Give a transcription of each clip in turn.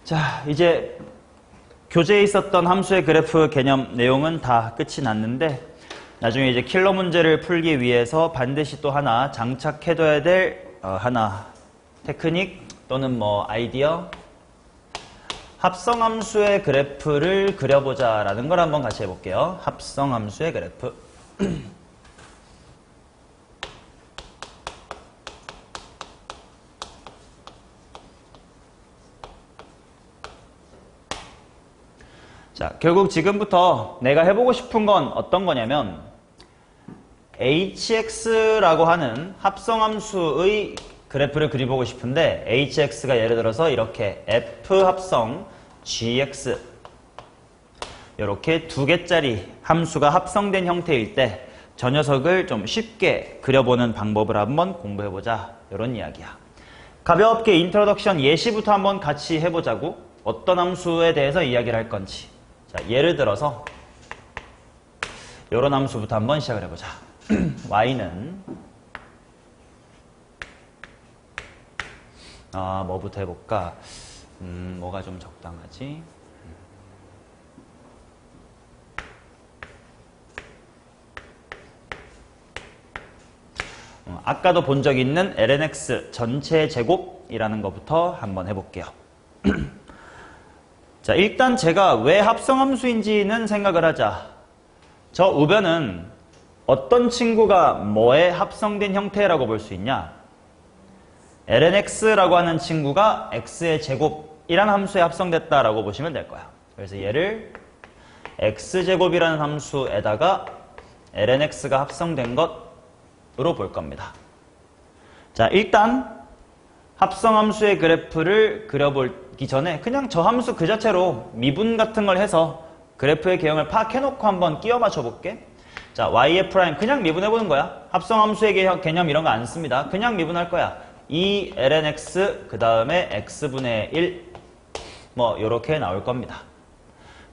자, 이제 교재에 있었던 함수의 그래프 개념 내용은 다 끝이 났는데 나중에 이제 킬러 문제를 풀기 위해서 반드시 또 하나 장착해둬야 될 하나 테크닉 또는 뭐 아이디어 합성함수의 그래프를 그려보자 라는 걸 한번 같이 해볼게요. 합성함수의 그래프 자, 결국 지금부터 내가 해보고 싶은 건 어떤 거냐면 hx라고 하는 합성함수의 그래프를 그려보고 싶은데 hx가 예를 들어서 이렇게 f 합성 gx 이렇게 두 개짜리 함수가 합성된 형태일 때 저 녀석을 좀 쉽게 그려보는 방법을 한번 공부해보자 이런 이야기야. 가볍게 인트로덕션 예시부터 한번 같이 해보자고. 어떤 함수에 대해서 이야기를 할 건지. 자, 예를 들어서 이런 함수부터 한번 시작을 해보자. y는 뭐부터 해볼까? 뭐가 좀 적당하지? 아까도 본 적 있는 lnx 전체 제곱이라는 것부터 한번 해볼게요. 자, 일단 제가 왜 합성함수인지는 생각을 하자. 저 우변은 어떤 친구가 뭐에 합성된 형태라고 볼 수 있냐? lnx라고 하는 친구가 x의 제곱이라는 함수에 합성됐다라고 보시면 될 거야. 그래서 얘를 x제곱이라는 함수에다가 lnx가 합성된 것으로 볼 겁니다. 자, 일단 합성함수의 그래프를 그려보기 전에 그냥 저 함수 그 자체로 미분 같은 걸 해서 그래프의 개형을 파악해놓고 한번 끼워 맞춰볼게. 자, y의 프라임 그냥 미분해보는 거야. 합성함수의 개념 이런 거 안 씁니다. 그냥 미분할 거야. 2 lnx 그 다음에 x분의 1 뭐 요렇게 나올 겁니다.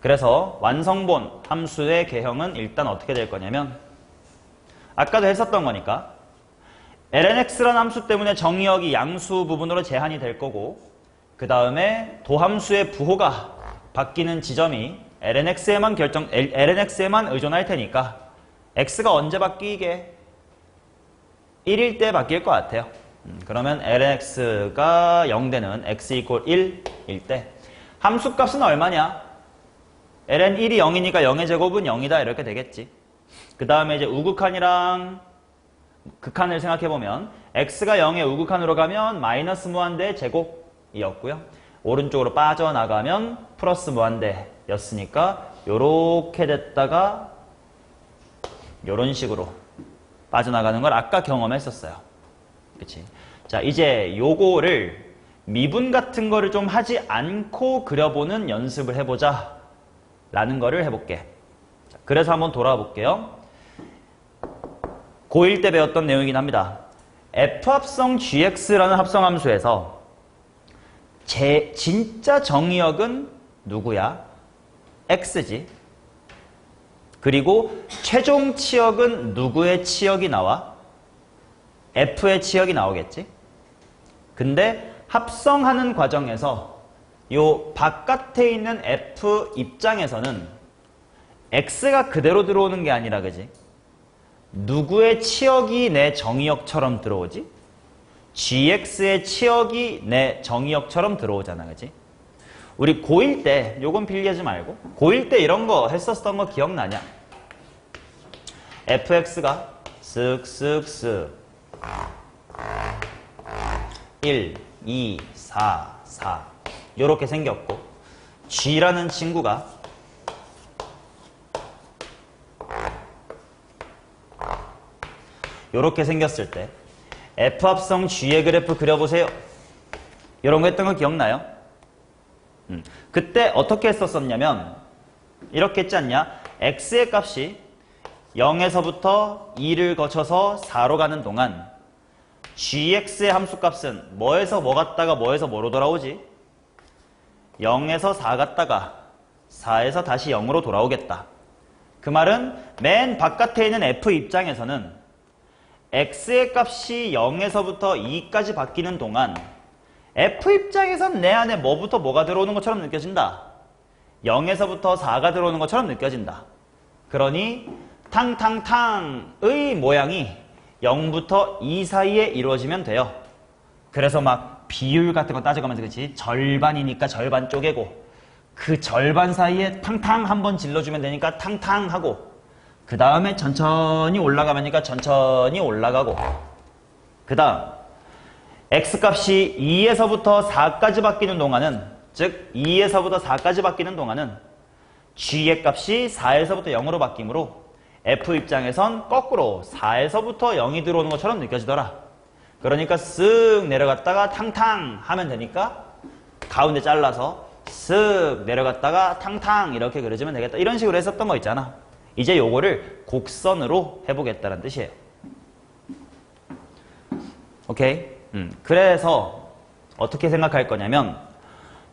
그래서 완성본 함수의 개형은 일단 어떻게 될 거냐면 아까도 했었던 거니까 lnx라는 함수 때문에 정의역이 양수 부분으로 제한이 될 거고 그 다음에 도함수의 부호가 바뀌는 지점이 lnx에만 의존할 테니까 x가 언제 바뀌게? 1일 때 바뀔 것 같아요. 그러면 lnx가 0되는 x 이퀄 1일 때 함수값은 얼마냐? ln1이 0이니까 0의 제곱은 0이다 이렇게 되겠지. 그 다음에 이제 우극한이랑 극한을 생각해보면 x가 0의 우극한으로 가면 마이너스 무한대 제곱이었고요. 오른쪽으로 빠져나가면 플러스 무한대였으니까 요렇게 됐다가 요런 식으로 빠져나가는 걸 아까 경험했었어요. 그치? 자, 이제 요거를 미분 같은 거를 좀 하지 않고 그려보는 연습을 해보자 라는 거를 해볼게. 자, 그래서 한번 돌아와 볼게요. 고1 때 배웠던 내용이긴 합니다. f합성 gx라는 합성함수에서 진짜 정의역은 누구야? x지. 그리고 최종 치역은 누구의 치역이 나와? f의 치역이 나오겠지. 근데 합성하는 과정에서 요 바깥에 있는 f 입장에서는 x가 그대로 들어오는 게 아니라 그지? 누구의 치역이 내 정의역처럼 들어오지? gx의 치역이 내 정의역처럼 들어오잖아, 그지? 우리 고1 때, 요건 필기하지 말고 고1 때 이런 거 했었던 거 기억나냐? fx가 쓱쓱쓱 1, 2, 4, 4 요렇게 생겼고 g라는 친구가 요렇게 생겼을 때 f합성 g의 그래프 그려보세요. 이런 거 했던 거 기억나요? 그때 어떻게 했었냐면 이렇게 했지 않냐? x의 값이 0에서부터 2를 거쳐서 4로 가는 동안 gx의 함수값은 뭐에서 뭐 갔다가 뭐에서 뭐로 돌아오지? 0에서 4 갔다가 4에서 다시 0으로 돌아오겠다. 그 말은 맨 바깥에 있는 f 입장에서는 x의 값이 0에서부터 2까지 바뀌는 동안 F 입장에선 내 안에 뭐부터 뭐가 들어오는 것처럼 느껴진다. 0에서부터 4가 들어오는 것처럼 느껴진다. 그러니 탕탕탕의 모양이 0부터 2 사이에 이루어지면 돼요. 그래서 막 비율 같은 거 따져가면서 그치? 절반이니까 절반 쪼개고 그 절반 사이에 탕탕 한번 질러주면 되니까 탕탕 하고 그 다음에 천천히 올라가니까 천천히 올라가고 그 다음 x값이 2에서부터 4까지 바뀌는 동안은 즉 2에서부터 4까지 바뀌는 동안은 g의 값이 4에서부터 0으로 바뀌므로 f 입장에선 거꾸로 4에서부터 0이 들어오는 것처럼 느껴지더라. 그러니까 쓱 내려갔다가 탕탕 하면 되니까 가운데 잘라서 쓱 내려갔다가 탕탕 이렇게 그려주면 되겠다. 이런 식으로 했었던 거 있잖아. 이제 요거를 곡선으로 해보겠다는 뜻이에요. 오케이? 그래서 어떻게 생각할 거냐면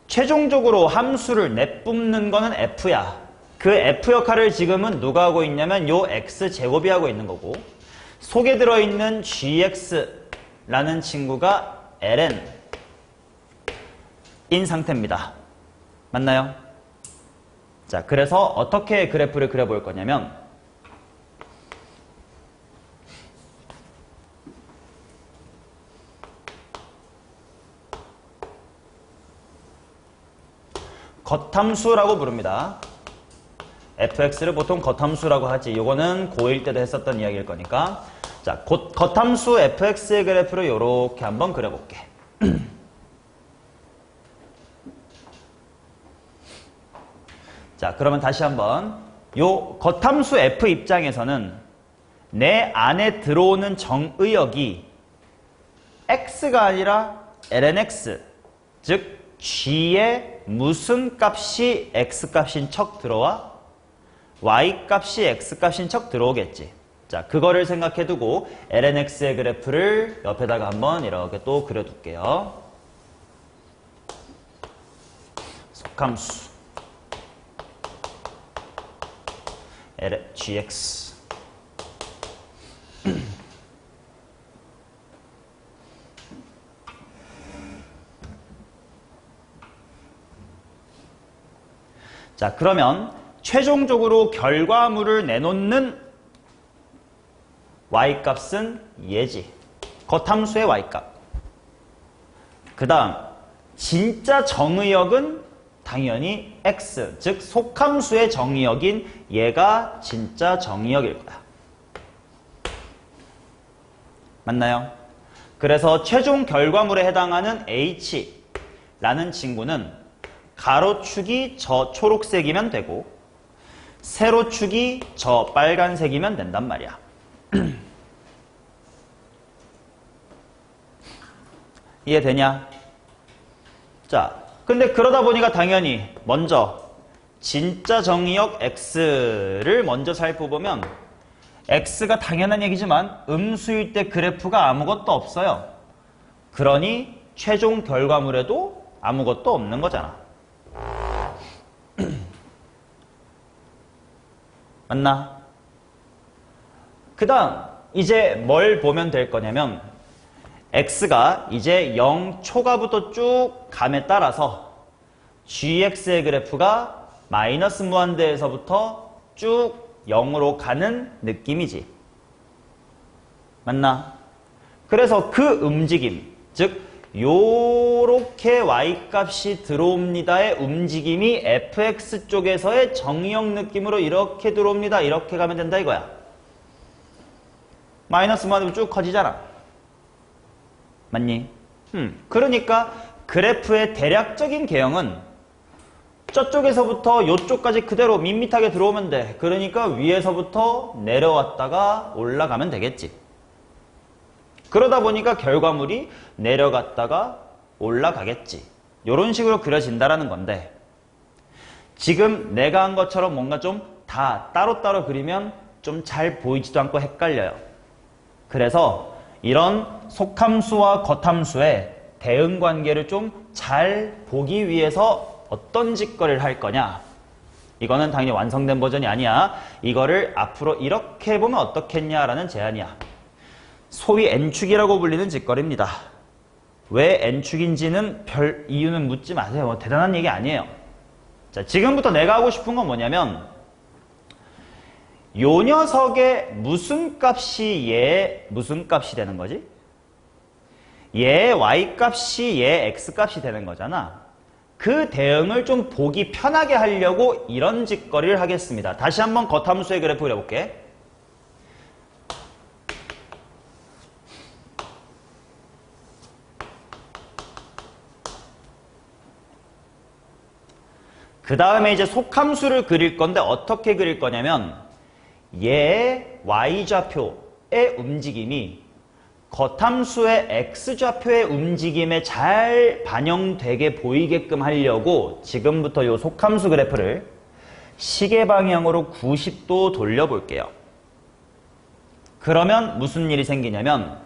최종적으로 함수를 내뿜는 거는 f야. 그 f 역할을 지금은 누가 하고 있냐면 요 x제곱이 하고 있는 거고 속에 들어있는 gx라는 친구가 ln인 상태입니다. 맞나요? 자, 그래서 어떻게 그래프를 그려볼 거냐면 겉함수라고 부릅니다. fx를 보통 겉함수라고 하지. 요거는 고1 때도 했었던 이야기일 거니까. 자, 겉함수 fx의 그래프를 요렇게 한번 그려볼게. 자, 그러면 다시 한번 요 겉함수 f 입장에서는 내 안에 들어오는 정의역이 x가 아니라 lnx, 즉 g의 무슨 값이 x값인 척 들어와 y값이 x값인 척 들어오겠지. 자, 그거를 생각해 두고 lnx의 그래프를 옆에다가 한번 이렇게 또 그려둘게요. 속함수 gx 자, 그러면 최종적으로 결과물을 내놓는 y값은 얘지. 겉함수의 y값. 그 다음 진짜 정의역은 당연히 x, 즉 속함수의 정의역인 얘가 진짜 정의역일 거야. 맞나요? 그래서 최종 결과물에 해당하는 h라는 친구는 가로축이 저 초록색이면 되고 세로축이 저 빨간색이면 된단 말이야. 이해되냐? 자, 근데 그러다 보니까 당연히 먼저 진짜 정의역 x를 먼저 살펴보면 x가 당연한 얘기지만 음수일 때 그래프가 아무것도 없어요. 그러니 최종 결과물에도 아무것도 없는 거잖아. 맞나? 그 다음 이제 뭘 보면 될 거냐면 x가 이제 0 초과부터 쭉 감에 따라서 gx의 그래프가 마이너스 무한대에서부터 쭉 0으로 가는 느낌이지. 맞나? 그래서 그 움직임, 즉 요렇게 y값이 들어옵니다의 움직임이 fx 쪽에서의 정의역 느낌으로 이렇게 들어옵니다. 이렇게 가면 된다 이거야. 마이너스 무한대로 쭉 커지잖아. 맞니? 그러니까 그래프의 대략적인 개형은 저쪽에서부터 요쪽까지 그대로 밋밋하게 들어오면 돼. 그러니까 위에서부터 내려왔다가 올라가면 되겠지. 그러다 보니까 결과물이 내려갔다가 올라가겠지. 이런 식으로 그려진다라는 건데 지금 내가 한 것처럼 뭔가 좀 다 따로따로 그리면 좀 잘 보이지도 않고 헷갈려요. 그래서 이런 속함수와 겉함수의 대응 관계를 좀 잘 보기 위해서 어떤 짓거리를 할 거냐. 이거는 당연히 완성된 버전이 아니야. 이거를 앞으로 이렇게 해보면 어떻겠냐라는 제안이야. 소위 N축이라고 불리는 짓거리입니다. 왜 n축인지는 별 이유는 묻지 마세요. 뭐 대단한 얘기 아니에요. 자, 지금부터 내가 하고 싶은 건 뭐냐면 요 녀석의 무슨 값이 얘 무슨 값이 되는 거지? 얘 y값이 얘 x값이 되는 거잖아. 그 대응을 좀 보기 편하게 하려고 이런 짓거리를 하겠습니다. 다시 한번 겉함수의 그래프 그려볼게. 그 다음에 이제 속함수를 그릴 건데 어떻게 그릴 거냐면 얘 y좌표의 움직임이 겉함수의 x좌표의 움직임에 잘 반영되게 보이게끔 하려고 지금부터 이 속함수 그래프를 시계 방향으로 90도 돌려볼게요. 그러면 무슨 일이 생기냐면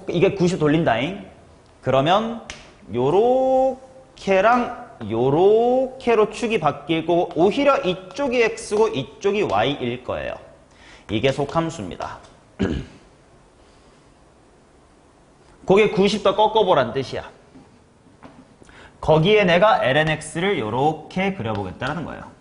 이게 90 돌린다잉. 그러면 요렇게랑 요렇게로 축이 바뀌고 오히려 이쪽이 x고 이쪽이 y일 거예요. 이게 속함수입니다. 그게 90도 꺾어보란 뜻이야. 거기에 내가 lnx를 요렇게 그려보겠다는 거예요.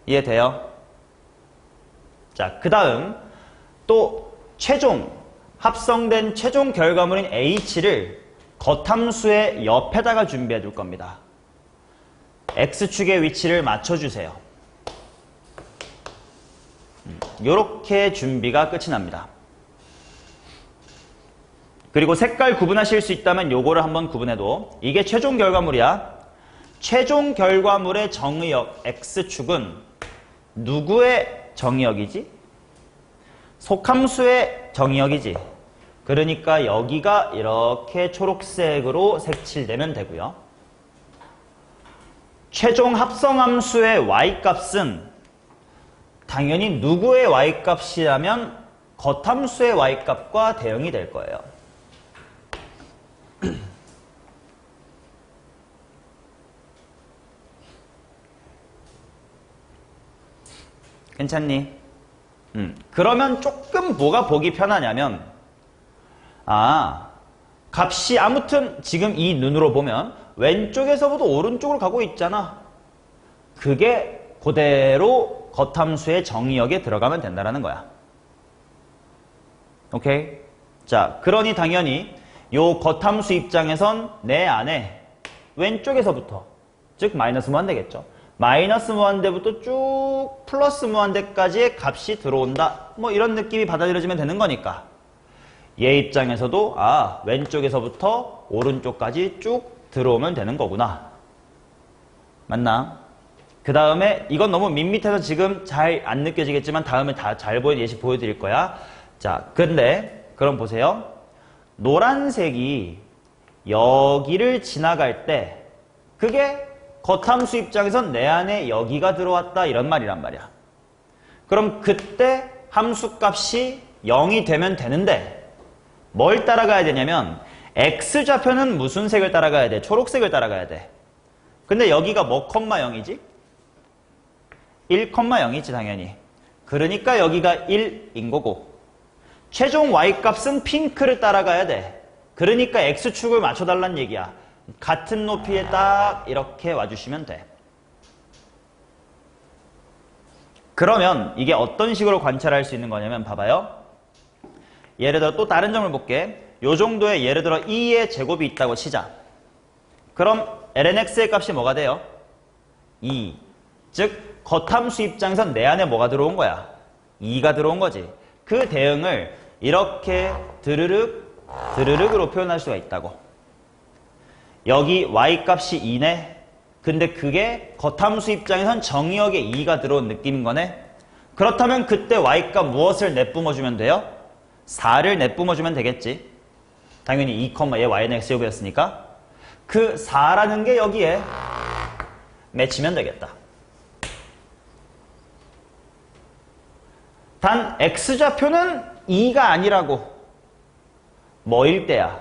이해돼요? 자, 그 다음 또 최종 합성된 최종 결과물인 h를 겉함수의 옆에다가 준비해 둘 겁니다. x축의 위치를 맞춰주세요. 이렇게 준비가 끝이 납니다. 그리고 색깔 구분하실 수 있다면 요거를 한번 구분해도 이게 최종 결과물이야. 최종 결과물의 정의역 x축은 누구의 정의역이지? 속함수의 정의역이지. 그러니까 여기가 이렇게 초록색으로 색칠되면 되고요. 최종 합성함수의 y값은 당연히 누구의 y값이라면 겉함수의 y값과 대응이 될 거예요. 괜찮니? 그러면 조금 뭐가 보기 편하냐면 값이 아무튼 지금 이 눈으로 보면 왼쪽에서부터 오른쪽으로 가고 있잖아. 그게 그대로 겉함수의 정의역에 들어가면 된다는 거야. 오케이? 자, 그러니 당연히 요 겉함수 입장에선 내 안에 왼쪽에서부터 즉 마이너스 무한대겠죠. 마이너스 무한대부터 쭉 플러스 무한대까지의 값이 들어온다. 뭐 이런 느낌이 받아들여지면 되는 거니까. 얘 입장에서도 왼쪽에서부터 오른쪽까지 쭉 들어오면 되는 거구나. 맞나? 그 다음에 이건 너무 밋밋해서 지금 잘 안 느껴지겠지만 다음에 다 잘 보이는 예시 보여드릴 거야. 자, 근데 그럼 보세요. 노란색이 여기를 지나갈 때 그게 겉함수 입장에선 내 안에 여기가 들어왔다 이런 말이란 말이야. 그럼 그때 함수값이 0이 되면 되는데 뭘 따라가야 되냐면 x좌표는 무슨 색을 따라가야 돼? 초록색을 따라가야 돼. 근데 여기가 뭐, 0이지? 1,0이지 당연히. 그러니까 여기가 1인 거고 최종 y값은 핑크를 따라가야 돼. 그러니까 x축을 맞춰달란 얘기야. 같은 높이에 딱 이렇게 와주시면 돼. 그러면 이게 어떤 식으로 관찰할 수 있는 거냐면 봐봐요. 예를 들어 또 다른 점을 볼게. 요 정도의 예를 들어 2의 제곱이 있다고 치자. 그럼 lnx의 값이 뭐가 돼요? 2. 즉 겉함수 입장에선 내 안에 뭐가 들어온 거야? 2가 들어온 거지. 그 대응을 이렇게 드르륵으로 표현할 수가 있다고. 여기 y값이 2네. 근데 그게 겉함수 입장에선 정의역에 2가 들어온 느낌인 거네. 그렇다면 그때 y값 무엇을 내뿜어주면 돼요? 4를 내뿜어주면 되겠지. 당연히 2, 얘 y는 x제곱이었으니까 그 4라는 게 여기에 맺히면 되겠다. 단 x좌표는 2가 아니라고. 뭐일 때야?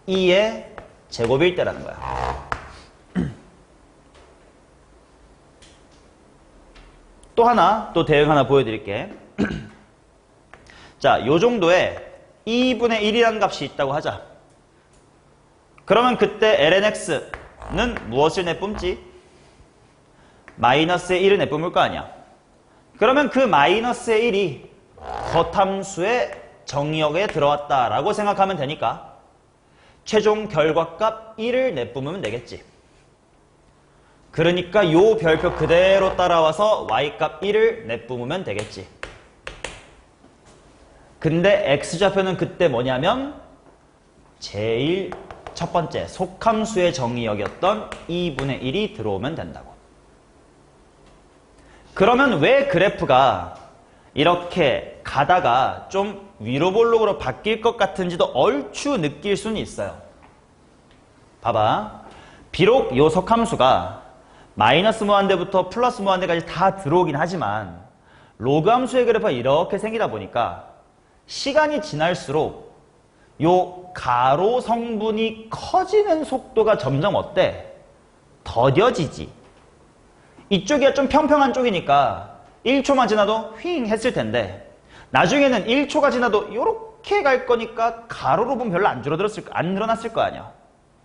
2의 제곱일 때라는 거야. 또 하나, 또 대응 하나 보여드릴게. 자, 요 정도에 2분의 1이라는 값이 있다고 하자. 그러면 그때 lnx는 무엇을 내뿜지? 마이너스의 1을 내뿜을 거 아니야. 그러면 그 마이너스의 1이 겉함수의 정의역에 들어왔다라고 생각하면 되니까 최종 결과값 1을 내뿜으면 되겠지. 그러니까 요 별표 그대로 따라와서 y값 1을 내뿜으면 되겠지. 근데 x좌표는 그때 뭐냐면 제일 첫 번째 속함수의 정의역이었던 2분의 1이 들어오면 된다고. 그러면 왜 그래프가 이렇게 가다가 좀 위로 볼록으로 바뀔 것 같은지도 얼추 느낄 수는 있어요. 봐봐. 비록 요 속함수가 마이너스 무한대부터 플러스 무한대까지 다 들어오긴 하지만 로그 함수의 그래프가 이렇게 생기다 보니까 시간이 지날수록 요 가로 성분이 커지는 속도가 점점 어때? 더뎌지지. 이쪽이 좀 평평한 쪽이니까 1초만 지나도 휘잉 했을 텐데 나중에는 1초가 지나도 이렇게 갈 거니까 가로로 보면 별로 안 늘어났을 거 아니야.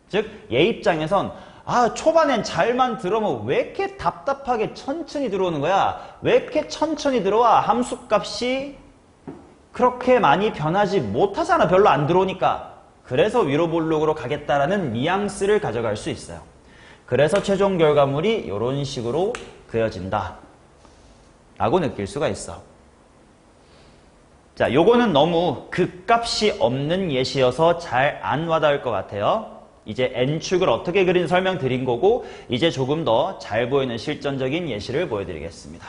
즉 얘 입장에선 초반엔 잘만 들어오면 왜 이렇게 답답하게 천천히 들어오는 거야? 왜 이렇게 천천히 들어와? 함수값이 그렇게 많이 변하지 못하잖아. 별로 안 들어오니까. 그래서 위로 볼록으로 가겠다라는 뉘앙스를 가져갈 수 있어요. 그래서 최종 결과물이 이런 식으로 그려진다 라고 느낄 수가 있어. 자, 요거는 너무 극값이 없는 예시여서 잘 안 와닿을 것 같아요. 이제 n축을 어떻게 그린 설명드린 거고 이제 조금 더 잘 보이는 실전적인 예시를 보여드리겠습니다.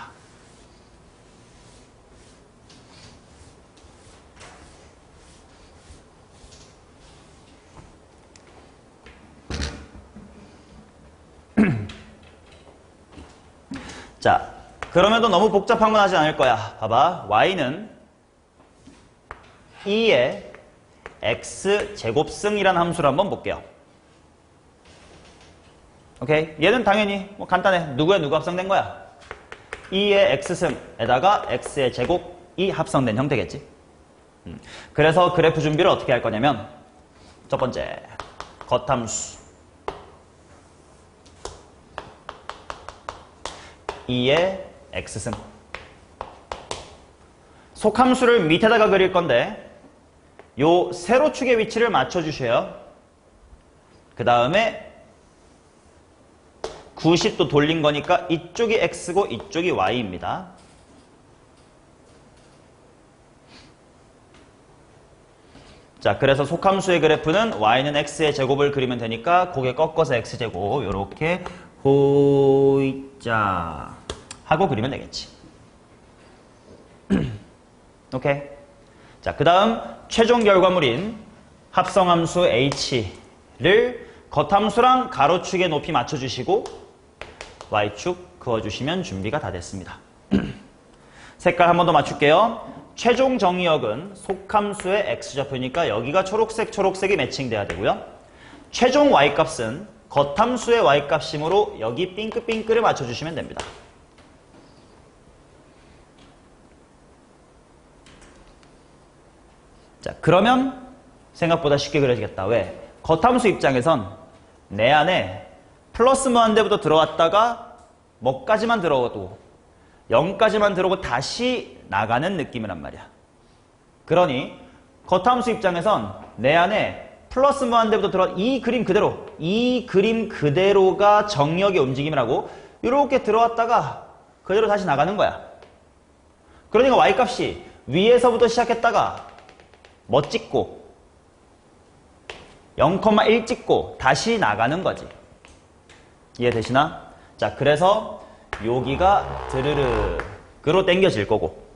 자, 그럼에도 너무 복잡한 건 하지 않을 거야. 봐봐. y는 2의 x제곱승이라는 함수를 한번 볼게요. 오케이? 얘는 당연히 뭐 간단해. 누구에 누구 합성된 거야? 2의 x승에다가 x의 제곱이 합성된 형태겠지. 그래서 그래프 준비를 어떻게 할 거냐면 첫 번째, 겉함수 2의 x승. 속함수를 밑에다가 그릴 건데 요 세로축의 위치를 맞춰주셔요. 그 다음에 90도 돌린 거니까 이쪽이 x고 이쪽이 y입니다. 자, 그래서 속함수의 그래프는 y는 x의 제곱을 그리면 되니까 고개 꺾어서 x제곱 요렇게 호이자 하고 그리면 되겠지. 오케이. 자, 그 다음 최종 결과물인 합성함수 h를 겉함수랑 가로축의 높이 맞춰주시고 y축 그어주시면 준비가 다 됐습니다. 색깔 한 번 더 맞출게요. 최종 정의역은 속함수의 x좌표니까 여기가 초록색이 매칭돼야 되고요. 최종 y값은 겉함수의 y값이므로 여기 핑크핑크를 맞춰주시면 됩니다. 자, 그러면 생각보다 쉽게 그려지겠다. 왜? 겉함수 입장에선 내 안에 플러스 무한대부터 들어왔다가 뭐까지만 들어오고 0까지만 들어오고 다시 나가는 느낌이란 말이야. 그러니 겉함수 입장에선 내 안에 플러스 무한대부터 들어와 이 그림 그대로가 정역의 움직임이라고 이렇게 들어왔다가 그대로 다시 나가는 거야. 그러니까 y값이 위에서부터 시작했다가 뭐 찍고 0,1 찍고 다시 나가는 거지. 이해되시나? 자, 그래서 여기가 드르륵으로 당겨질 거고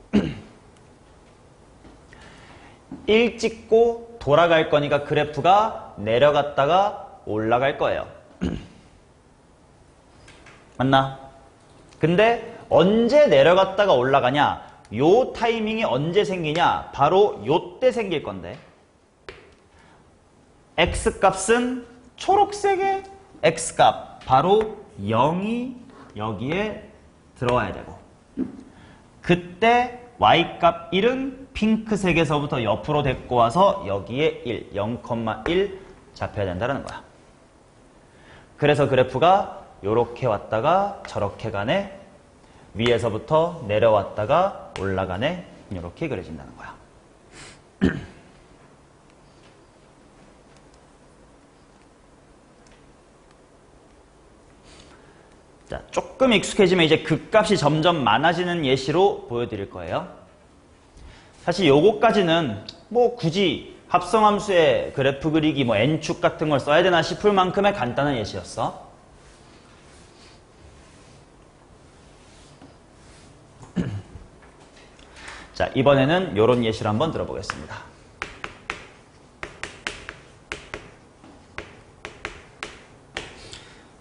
1 찍고 돌아갈 거니까 그래프가 내려갔다가 올라갈 거예요. 맞나? 근데 언제 내려갔다가 올라가냐? 요 타이밍이 언제 생기냐? 바로 요때 생길 건데 x값은 초록색의 x값 바로 0이 여기에 들어와야 되고 그때 y값 1은 핑크색에서부터 옆으로 데리고 와서 여기에 1, 0,1 잡혀야 된다는 거야. 그래서 그래프가 이렇게 왔다가 저렇게 가네, 위에서부터 내려왔다가 올라가네, 이렇게 그려진다는 거야. 자, 조금 익숙해지면 이제 극값이 점점 많아지는 예시로 보여드릴 거예요. 사실 요거까지는 뭐 굳이 합성함수의 그래프 그리기, 뭐 n축 같은 걸 써야 되나 싶을 만큼의 간단한 예시였어. 자, 이번에는 요런 예시를 한번 들어보겠습니다.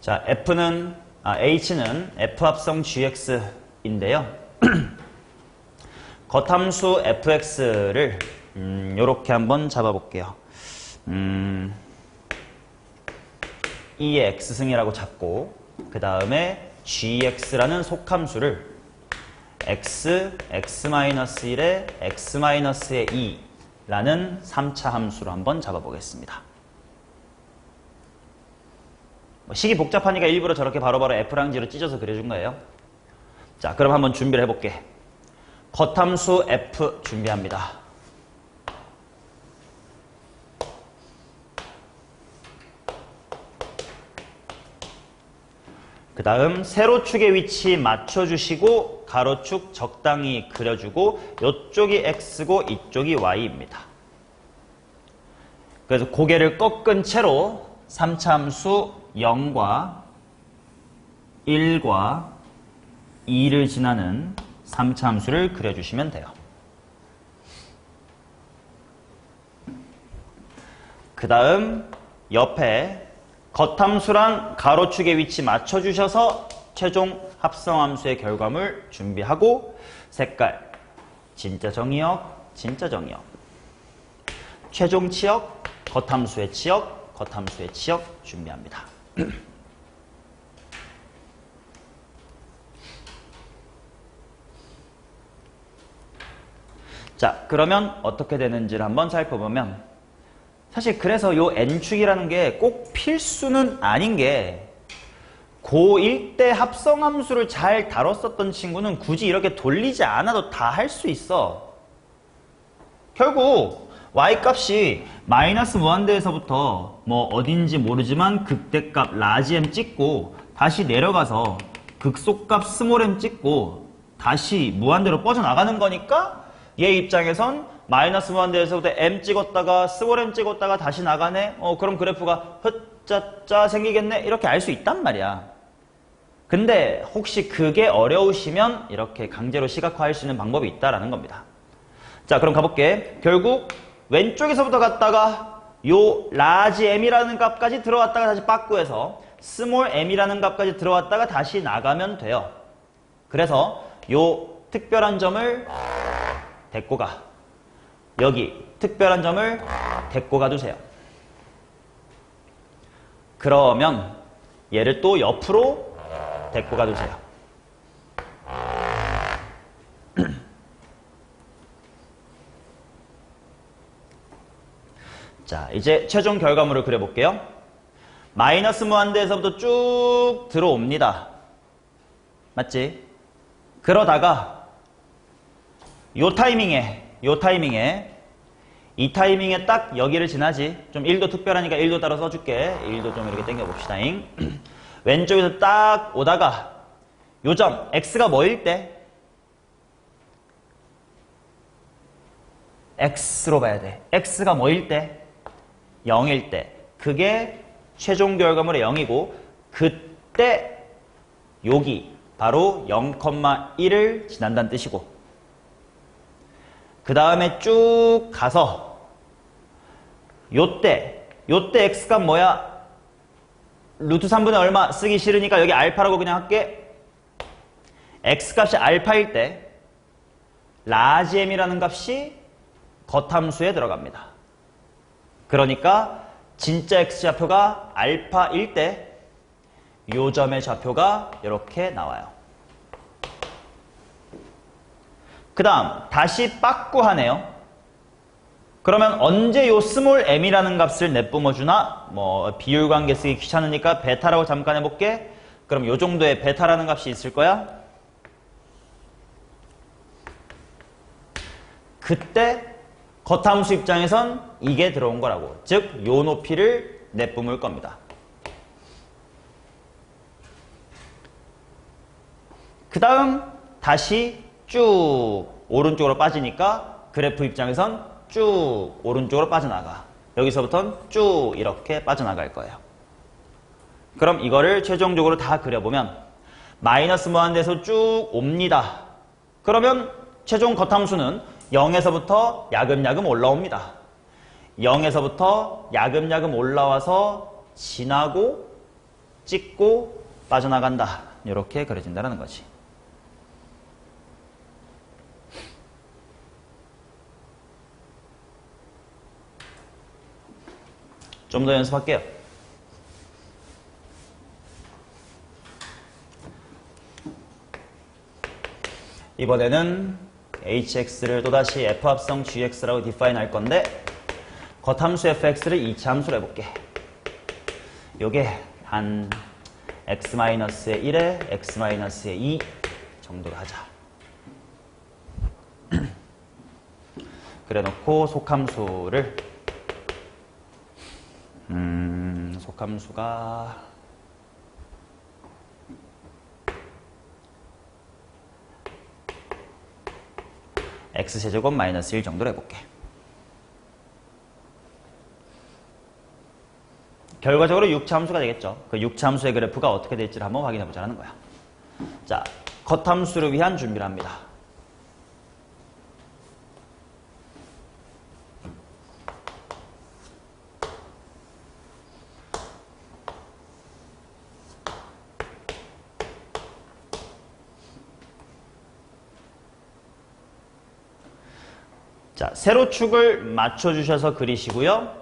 자, H는 F합성 GX인데요. 겉함수 fx를 요렇게 한번 잡아볼게요. 2의 x승이라고 잡고 그 다음에 gx라는 속함수를 x, x-1에 x-의 2라는 3차 함수로 한번 잡아보겠습니다. 식이 복잡하니까 일부러 저렇게 바로바로 F랑 G로 찢어서 그려준 거예요. 자, 그럼 한번 준비를 해볼게. 겉함수 F 준비합니다. 그 다음 세로축의 위치 맞춰주시고 가로축 적당히 그려주고 이쪽이 X고 이쪽이 Y입니다. 그래서 고개를 꺾은 채로 3차 함수 0과 1과 2를 지나는 3차 함수를 그려주시면 돼요. 그 다음 옆에 겉함수랑 가로축의 위치 맞춰주셔서 최종 합성함수의 결과물 준비하고 색깔 진짜 정의역, 진짜 정의역, 최종 치역, 겉함수의 치역, 겉함수의 치역 준비합니다. 자, 그러면 어떻게 되는지를 한번 살펴보면 사실 그래서 요 n축이라는 게 꼭 필수는 아닌 게 고1 때 합성함수를 잘 다뤘었던 친구는 굳이 이렇게 돌리지 않아도 다 할 수 있어. 결국 y값이 마이너스 무한대에서부터 뭐 어딘지 모르지만 극대값 라지 m 찍고 다시 내려가서 극소값 스몰 m 찍고 다시 무한대로 뻗어나가는 거니까 얘 입장에선 마이너스 무한대에서부터 m 찍었다가 스몰 m 찍었다가 다시 나가네? 그럼 그래프가 흩짜짜 생기겠네? 이렇게 알 수 있단 말이야. 근데 혹시 그게 어려우시면 이렇게 강제로 시각화할 수 있는 방법이 있다라는 겁니다. 자, 그럼 가볼게. 결국 왼쪽에서부터 갔다가 요 라지 m이라는 값까지 들어왔다가 다시 빠꾸해서 스몰 m이라는 값까지 들어왔다가 다시 나가면 돼요. 그래서 요 특별한 점을 데리고 가. 여기 특별한 점을 데리고 가두세요. 그러면 얘를 또 옆으로 데리고 가두세요. 자, 이제 최종 결과물을 그려볼게요. 마이너스 무한대에서부터 쭉 들어옵니다. 맞지? 그러다가 이 타이밍에 딱 여기를 지나지. 좀 1도 특별하니까 1도 따로 써줄게. 1도 좀 이렇게 당겨봅시다. 왼쪽에서 딱 오다가 요 점 x가 뭐일 때? x로 봐야 돼. x가 뭐일 때? 0일 때. 그게 최종 결과물의 0이고 그때 여기 바로 0,1을 지난다는 뜻이고 그 다음에 쭉 가서 요때 x값 뭐야? 루트 3분의 얼마 쓰기 싫으니까 여기 알파라고 그냥 할게. x값이 알파일 때 라지 m이라는 값이 겉함수에 들어갑니다. 그러니까 진짜 x좌표가 알파일 때 요 점의 좌표가 이렇게 나와요. 그 다음 다시 빠꾸하네요. 그러면 언제 요 스몰 m이라는 값을 내뿜어주나? 뭐 비율관계 쓰기 귀찮으니까 베타라고 잠깐 해볼게. 그럼 요 정도의 베타라는 값이 있을 거야. 그때 겉함수 입장에선 이게 들어온 거라고. 즉 요 높이를 내뿜을 겁니다. 그 다음 다시 쭉 오른쪽으로 빠지니까 그래프 입장에선 쭉 오른쪽으로 빠져나가. 여기서부터는 쭉 이렇게 빠져나갈 거예요. 그럼 이거를 최종적으로 다 그려보면 마이너스 무한대에서 쭉 옵니다. 그러면 최종 겉함수는 0에서부터 야금야금 올라옵니다. 0에서부터 야금야금 올라와서 지나고 찍고 빠져나간다. 이렇게 그려진다는 거지. 좀 더 연습할게요. 이번에는 hx를 또다시 f합성 gx라고 디파인 할 건데 겉함수 fx를 2차 함수로 해볼게. 요게 한 x-1에 x-2 정도로 하자. 그래놓고 속함수를 속함수가 x제곱 마이너스 1 정도로 해볼게. 결과적으로 6차 함수가 되겠죠. 그 6차 함수의 그래프가 어떻게 될지를 한번 확인해 보자는 거야. 자, 겉함수를 위한 준비를 합니다. 자, 세로축을 맞춰주셔서 그리시고요.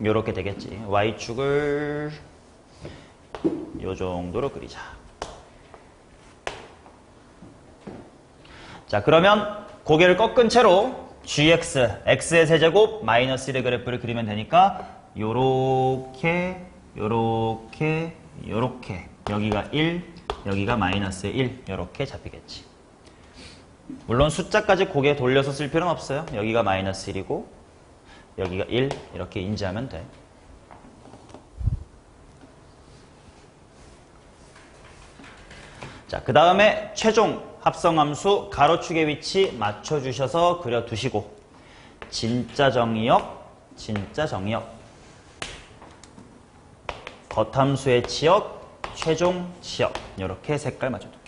요렇게 되겠지. Y축을 요 정도로 그리자. 자, 그러면 고개를 꺾은 채로 gx, x의 세제곱 마이너스 1의 그래프를 그리면 되니까 요렇게 요렇게 요렇게 여기가 1, 여기가 마이너스 1 요렇게 잡히겠지. 물론 숫자까지 고개 돌려서 쓸 필요는 없어요. 여기가 마이너스 1이고 여기가 1 이렇게 인지하면 돼. 자, 그 다음에 최종 합성함수 가로축의 위치 맞춰주셔서 그려두시고 진짜 정의역, 진짜 정의역 겉함수의 치역, 최종 치역 이렇게 색깔 맞춰둘게.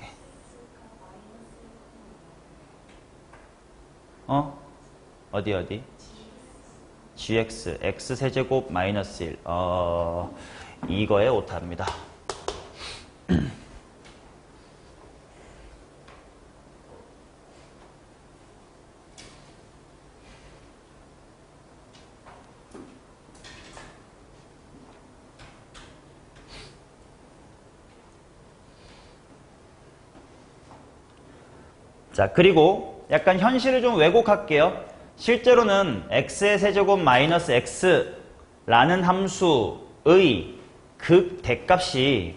어디? gx, x세제곱 마이너스 1. 이거에 오타입니다. 자, 그리고 약간 현실을 좀 왜곡할게요. 실제로는 x의 세제곱 마이너스 x라는 함수의 극 대값이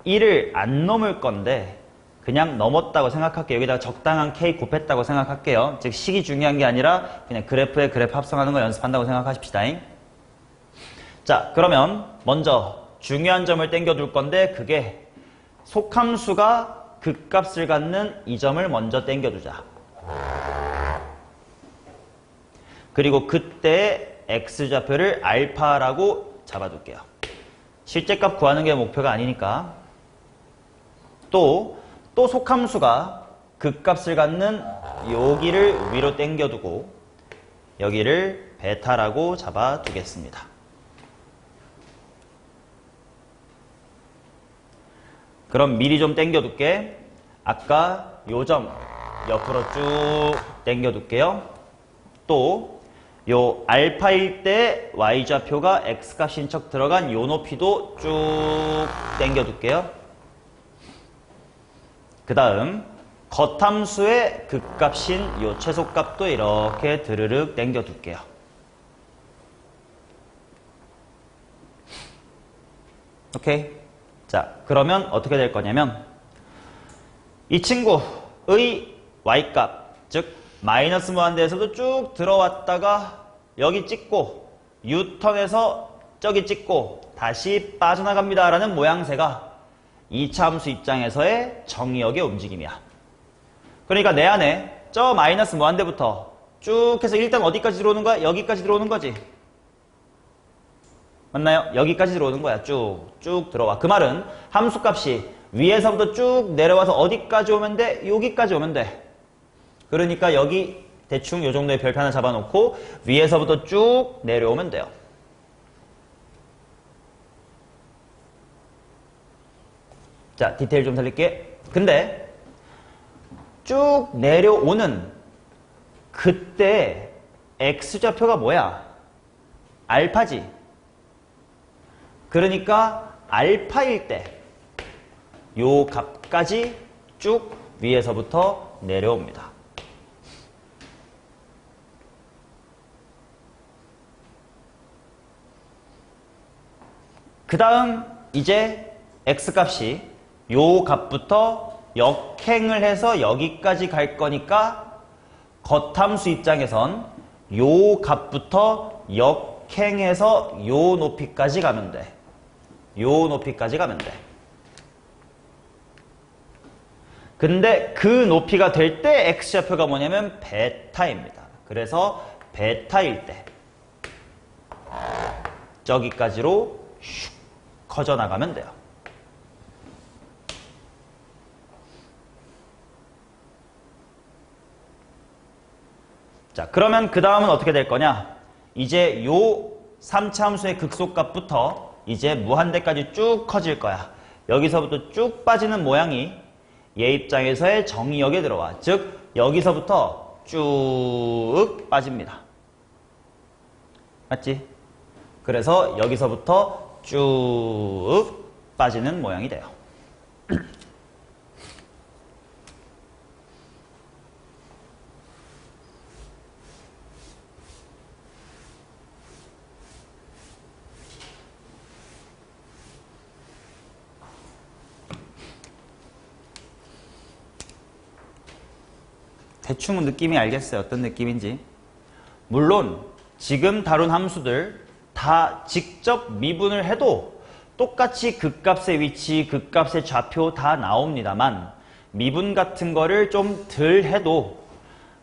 1을 안 넘을 건데 그냥 넘었다고 생각할게요. 여기다가 적당한 k 곱했다고 생각할게요. 즉 식이 중요한 게 아니라 그냥 그래프에 그래프 합성하는 거 연습한다고 생각하십시다. 자, 그러면 먼저 중요한 점을 땡겨둘 건데 그게 속함수가 극값을 갖는 이 점을 먼저 땡겨두자. 그리고 그때 x좌표를 알파라고 잡아둘게요. 실제값 구하는 게 목표가 아니니까. 또 속함수가 극값을 갖는 여기를 위로 당겨두고 여기를 베타라고 잡아두겠습니다. 그럼 미리 좀 당겨둘게. 아까 요 점 옆으로 쭉 당겨둘게요. 또 요 알파일 때 y좌표가 x값인 척 들어간 요 높이도 쭉 당겨둘게요. 그 다음 겉함수의 극값인 요 최소값도 이렇게 드르륵 당겨둘게요. 오케이? 자, 그러면 어떻게 될 거냐면 이 친구의 y값, 즉 마이너스 무한대에서도 쭉 들어왔다가 여기 찍고 유턴해서 저기 찍고 다시 빠져나갑니다 라는 모양새가 2차 함수 입장에서의 정의역의 움직임이야. 그러니까 내 안에 저 마이너스 무한대부터 쭉 해서 일단 어디까지 들어오는 거야? 여기까지 들어오는 거지. 맞나요? 여기까지 들어오는 거야. 쭉 들어와. 그 말은 함수값이 위에서부터 쭉 내려와서 어디까지 오면 돼? 여기까지 오면 돼. 그러니까 여기 대충 요 정도의 별표 하나 잡아놓고 위에서부터 쭉 내려오면 돼요. 자, 디테일 좀 살릴게. 근데 쭉 내려오는 그때 x좌표가 뭐야? 알파지. 그러니까 알파일 때 요 값까지 쭉 위에서부터 내려옵니다. 그 다음 이제 x값이 요 값부터 역행을 해서 여기까지 갈 거니까 겉함수 입장에선 요 값부터 역행해서 요 높이까지 가면 돼. 요 높이까지 가면 돼. 근데 그 높이가 될 때 x좌표가 뭐냐면 베타입니다. 그래서 베타일 때 저기까지로 슉 커져 나가면 돼요. 자, 그러면 그 다음은 어떻게 될 거냐? 이제 요 3차 함수의 극소값부터 이제 무한대까지 쭉 커질 거야. 여기서부터 쭉 빠지는 모양이 얘 입장에서의 정의역에 들어와. 즉 여기서부터 쭉 빠집니다. 맞지? 그래서 여기서부터 쭉 빠지는 모양이 돼요. 대충은 느낌이 알겠어요. 어떤 느낌인지. 물론 지금 다룬 함수들 다 직접 미분을 해도 똑같이 극값의 위치, 극값의 좌표 다 나옵니다만 미분 같은 거를 좀 덜 해도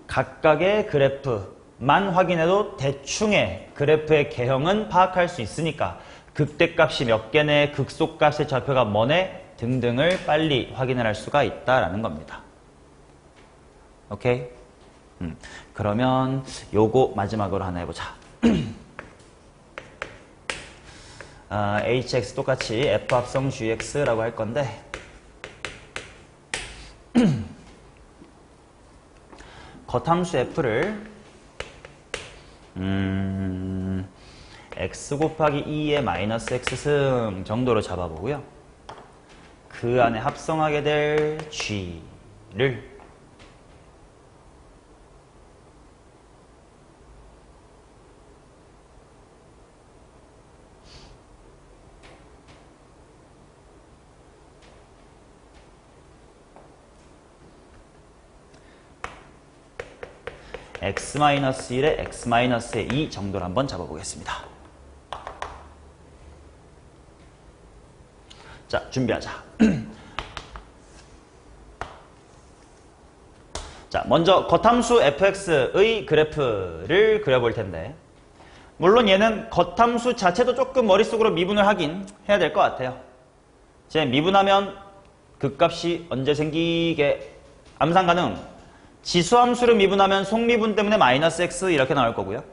각각의 그래프만 확인해도 대충의 그래프의 개형은 파악할 수 있으니까 극대값이 몇 개네, 극소값의 좌표가 뭐네 등등을 빨리 확인을 할 수가 있다라는 겁니다. 오케이? 그러면 요거 마지막으로 하나 해보자. hx 똑같이 f 합성 gx라고 할 건데 겉함수 f를 x 곱하기 2의 마이너스 x승 정도로 잡아보고요. 그 안에 합성하게 될 g를 x-1에 x-2 정도로 한번 잡아보겠습니다. 자, 준비하자. 자, 먼저 겉함수 fx의 그래프를 그려볼 텐데 물론 얘는 겉함수 자체도 조금 머릿속으로 미분을 하긴 해야 될 것 같아요. 이제 미분하면 극값이 언제 생기게 암산 가능? 지수함수를 미분하면 속미분 때문에 마이너스 x 이렇게 나올 거고요.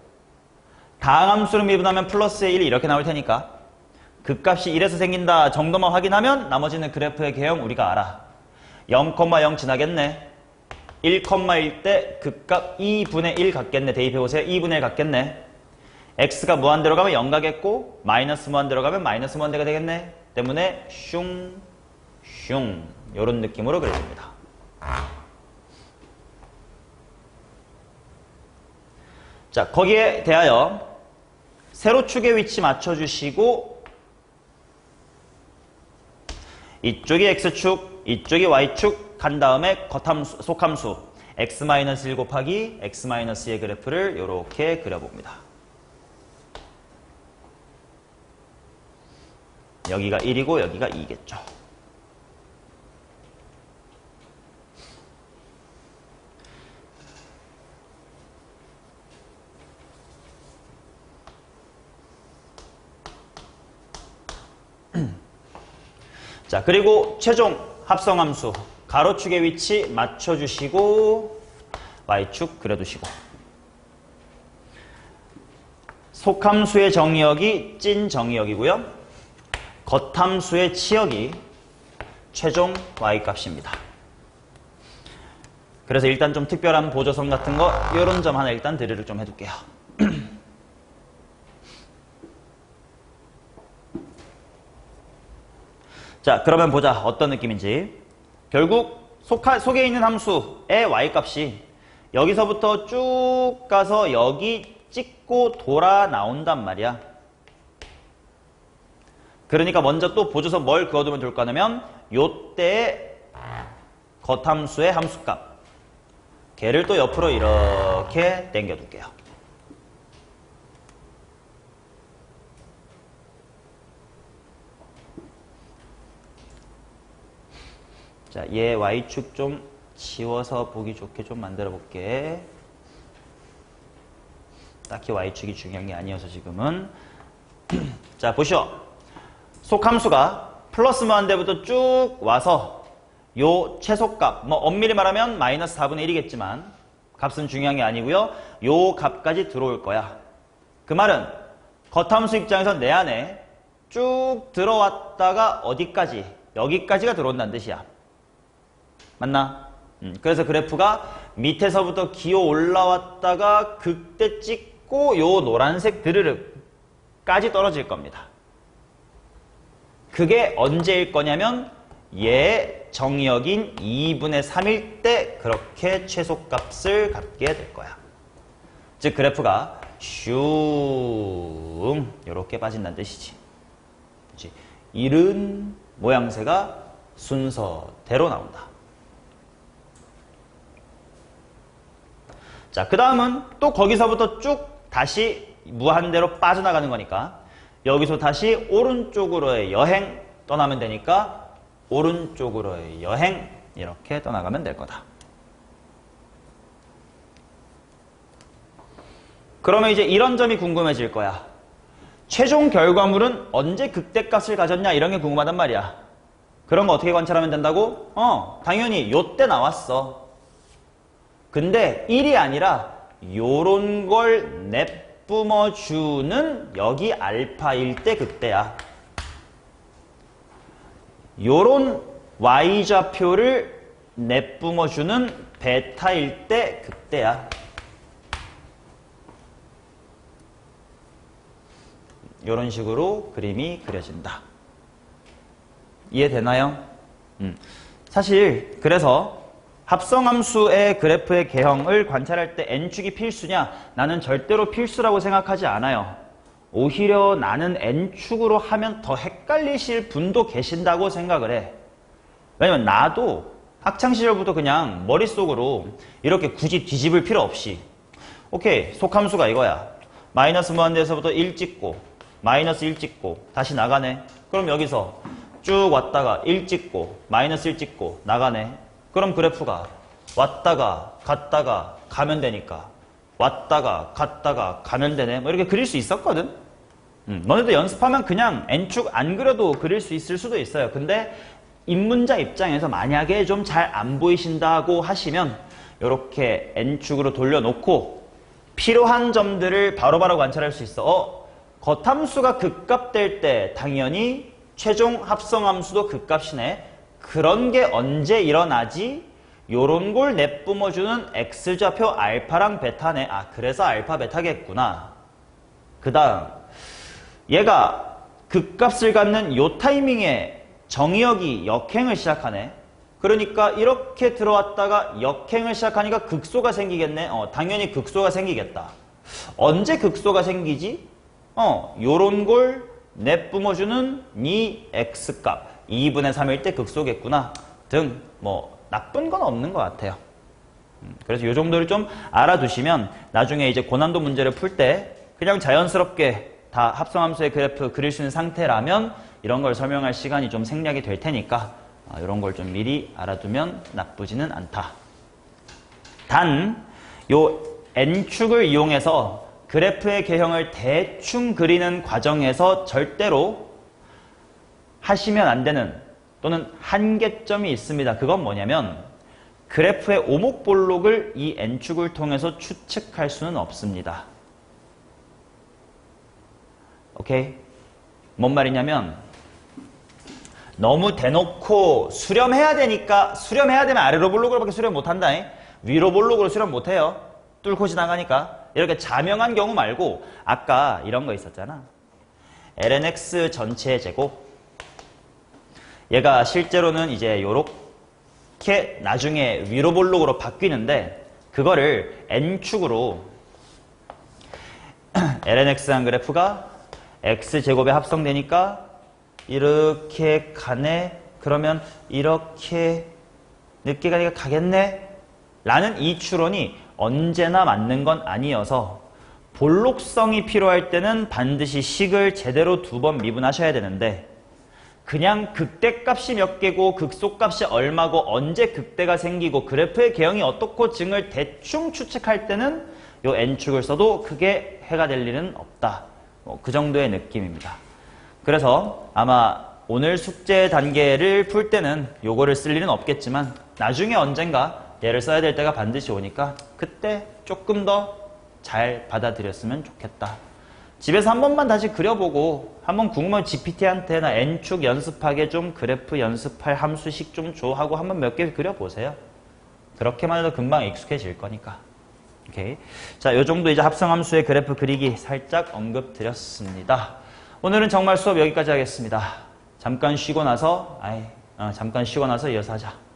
다항함수를 미분하면 플러스 1 이렇게 나올 테니까 극값이 1에서 생긴다 정도만 확인하면 나머지는 그래프의 개형 우리가 알아. 0,0 지나겠네. 1,1 때 극값 2분의 1 같겠네. 대입해보세요. 2분의 1 같겠네. x가 무한대로 가면 0 가겠고 마이너스 무한대로 가면 마이너스 무한대가 되겠네. 때문에 슝 요런 느낌으로 그려집니다. 자, 거기에 대하여 세로축의 위치 맞춰주시고 이쪽이 x축, 이쪽이 y축 간 다음에 겉함수, 속함수 x-1 곱하기 x-2의 그래프를 이렇게 그려봅니다. 여기가 1이고 여기가 2겠죠. 자, 그리고 최종 합성함수 가로축의 위치 맞춰주시고 y축 그려두시고 속함수의 정의역이 찐 정의역이고요. 겉함수의 치역이 최종 y값입니다. 그래서 일단 좀 특별한 보조선 같은 거 이런 점 하나 일단 드릴을 좀 해둘게요. 자, 그러면 보자. 어떤 느낌인지. 결국 속에 있는 함수의 y값이 여기서부터 쭉 가서 여기 찍고 돌아 나온단 말이야. 그러니까 먼저 또 보조선 뭘 그어두면 좋을 거냐면 요때의 겉함수의 함수값 걔를 또 옆으로 이렇게 당겨둘게요. 자, 얘 y축 좀 지워서 보기 좋게 좀 만들어 볼게. 딱히 y축이 중요한 게 아니어서 지금은. 자, 보시오. 속함수가 플러스 무한대부터 쭉 와서 요 최소값, 뭐 엄밀히 말하면 마이너스 4분의 1이겠지만 값은 중요한 게 아니고요. 요 값까지 들어올 거야. 그 말은 겉함수 입장에서 내 안에 쭉 들어왔다가 어디까지? 여기까지가 들어온다는 뜻이야. 맞나? 그래서 그래프가 밑에서부터 기어 올라왔다가 극대 찍고 요 노란색 드르륵까지 떨어질 겁니다. 그게 언제일 거냐면 얘 정의역인 2분의 3일 때 그렇게 최소값을 갖게 될 거야. 즉 그래프가 슝 이렇게 빠진다는 뜻이지. 그치? 이른 모양새가 순서대로 나온다. 자, 그 다음은 또 거기서부터 쭉 다시 무한대로 빠져나가는 거니까 여기서 다시 오른쪽으로의 여행 떠나면 되니까 오른쪽으로의 여행 이렇게 떠나가면 될 거다. 그러면 이제 이런 점이 궁금해질 거야. 최종 결과물은 언제 극대값을 가졌냐 이런 게 궁금하단 말이야. 그런 거 어떻게 관찰하면 된다고? 당연히 요때 나왔어. 근데 1이 아니라 요런 걸 내뿜어주는 여기 알파일 때 그때야. 요런 y좌표를 내뿜어주는 베타일 때 그때야. 요런 식으로 그림이 그려진다. 이해되나요? 사실 그래서 합성함수의 그래프의 개형을 관찰할 때 n축이 필수냐? 나는 절대로 필수라고 생각하지 않아요. 오히려 나는 n축으로 하면 더 헷갈리실 분도 계신다고 생각을 해. 왜냐면 나도 학창시절부터 그냥 머릿속으로 이렇게 굳이 뒤집을 필요 없이 오케이, 속함수가 이거야. 마이너스 무한대에서부터 1 찍고 마이너스 1 찍고 다시 나가네. 그럼 여기서 쭉 왔다가 1 찍고 마이너스 1 찍고 나가네. 그럼 그래프가 왔다가 갔다가 가면 되니까 왔다가 갔다가 가면 되네. 뭐 이렇게 그릴 수 있었거든. 너네도 연습하면 그냥 n축 안 그려도 그릴 수 있을 수도 있어요. 근데 입문자 입장에서 만약에 좀 잘 안 보이신다고 하시면 이렇게 n축으로 돌려놓고 필요한 점들을 바로바로 관찰할 수 있어. 겉함수가 극값될 때 당연히 최종 합성함수도 극값이네. 그런 게 언제 일어나지? 요런 걸 내뿜어주는 x좌표 알파랑 베타네. 그래서 알파 베타겠구나. 그 다음 얘가 극값을 갖는 요 타이밍에 정의역이 역행을 시작하네. 그러니까 이렇게 들어왔다가 역행을 시작하니까 극소가 생기겠네. 당연히 극소가 생기겠다. 언제 극소가 생기지? 요런 걸 내뿜어주는 니 x값 2분의 3일 때 극소겠구나 등 뭐 나쁜 건 없는 것 같아요. 그래서 요 정도를 좀 알아두시면 나중에 이제 고난도 문제를 풀 때 그냥 자연스럽게 다 합성함수의 그래프 그릴 수 있는 상태라면 이런 걸 설명할 시간이 좀 생략이 될 테니까 이런 걸 좀 미리 알아두면 나쁘지는 않다. 단, 요 n축을 이용해서 그래프의 개형을 대충 그리는 과정에서 절대로 하시면 안 되는 또는 한계점이 있습니다. 그건 뭐냐면 그래프의 오목볼록을 이 n축을 통해서 추측할 수는 없습니다. 오케이? 뭔 말이냐면 너무 대놓고 수렴해야 되니까 수렴해야 되면 아래로 볼록으로밖에 수렴 못한다. 위로 볼록으로 수렴 못해요. 뚫고 지나가니까. 이렇게 자명한 경우 말고 아까 이런 거 있었잖아. lnx 전체의 제곱. 얘가 실제로는 이제 요렇게 나중에 위로 볼록으로 바뀌는데 그거를 n축으로 lnx한 그래프가 x제곱에 합성되니까 이렇게 가네? 그러면 이렇게 늦게 가니까 가겠네? 라는 이 추론이 언제나 맞는 건 아니어서 볼록성이 필요할 때는 반드시 식을 제대로 2번 미분하셔야 되는데 그냥 극대값이 몇 개고 극소값이 얼마고 언제 극대가 생기고 그래프의 개형이 어떻고 증을 대충 추측할 때는 요 n축을 써도 크게 해가 될 일은 없다. 그 정도의 느낌입니다. 그래서 아마 오늘 숙제 단계를 풀 때는 요거를 쓸 일은 없겠지만 나중에 언젠가 얘를 써야 될 때가 반드시 오니까 그때 조금 더 잘 받아들였으면 좋겠다. 집에서 한 번만 다시 그려보고 한번 궁금한 GPT한테나 n축 연습하게 좀 그래프 연습할 함수식 좀 줘 하고 한번 몇 개 그려보세요. 그렇게만 해도 금방 익숙해질 거니까. 오케이. 자, 요 정도 이제 합성함수의 그래프 그리기 살짝 언급드렸습니다. 오늘은 정말 수업 여기까지 하겠습니다. 잠깐 쉬고 나서 이어서 하자.